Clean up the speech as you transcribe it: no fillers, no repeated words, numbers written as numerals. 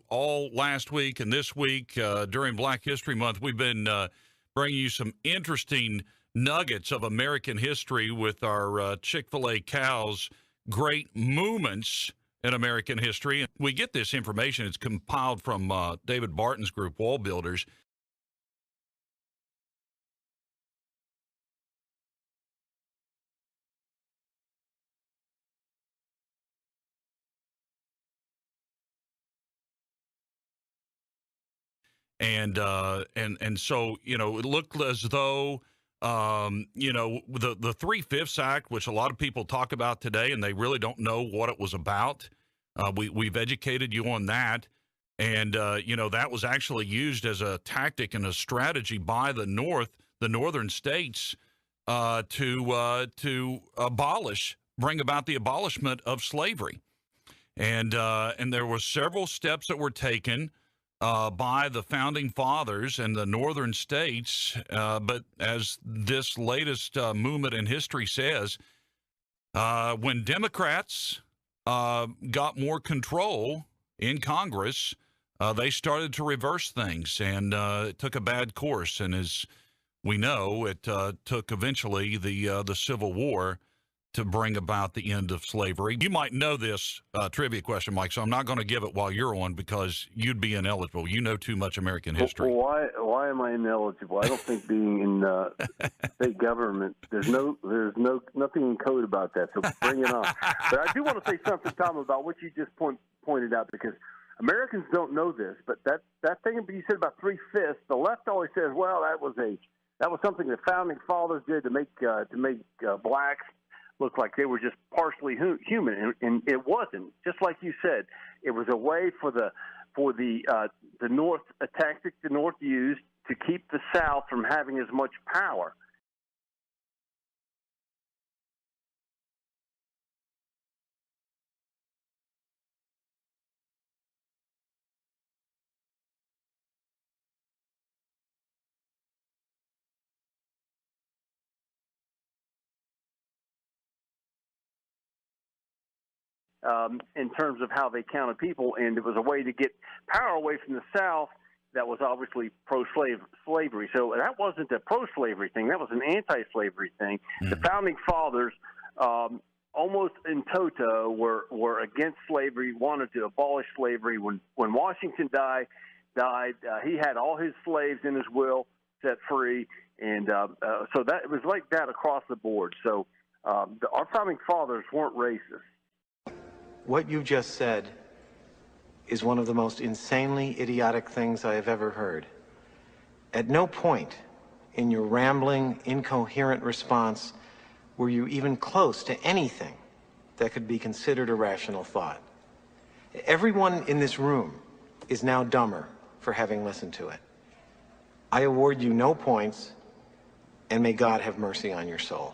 all last week and this week during Black History Month, we've been bringing you some interesting nuggets of American history with our Chick-Fil-A cows, great moments in American history. We get this information. It's compiled from David Barton's group, Wall Builders. And so, it looked as though, the 3/5 Act, which a lot of people talk about today, and they really don't know what it was about. We've educated you on that. And, that was actually used as a tactic and a strategy by the northern states to bring about the abolishment of slavery. And there were several steps that were taken by the founding fathers and the northern states. But as this latest movement in history says, when Democrats got more control in Congress, they started to reverse things, and it took a bad course. And as we know, it took eventually the Civil War to bring about the end of slavery. You might know this trivia question, Mike, so I'm not going to give it while you're on because you'd be ineligible. You know too much American history. Well, why am I ineligible? I don't think being in state government, there's nothing in code about that, so bring it on. But I do want to say something, Tom, about what you just pointed out, because Americans don't know this, but that thing you said about 3/5, the left always says, well, that was something the founding fathers did to make blacks look like they were just partially human, and it wasn't. Just like you said, it was a way for the North, a tactic the North used to keep the South from having as much power. In terms of how they counted people, and it was a way to get power away from the South that was obviously pro-slavery. So that wasn't a pro-slavery thing. That was an anti-slavery thing. Mm-hmm. The Founding Fathers, almost in toto, were against slavery, wanted to abolish slavery. When Washington died, he had all his slaves in his will set free, and so that it was like that across the board. So our Founding Fathers weren't racist. What you just said is one of the most insanely idiotic things I have ever heard. At no point in your rambling, incoherent response were you even close to anything that could be considered a rational thought. Everyone in this room is now dumber for having listened to it. I award you no points, and may God have mercy on your soul.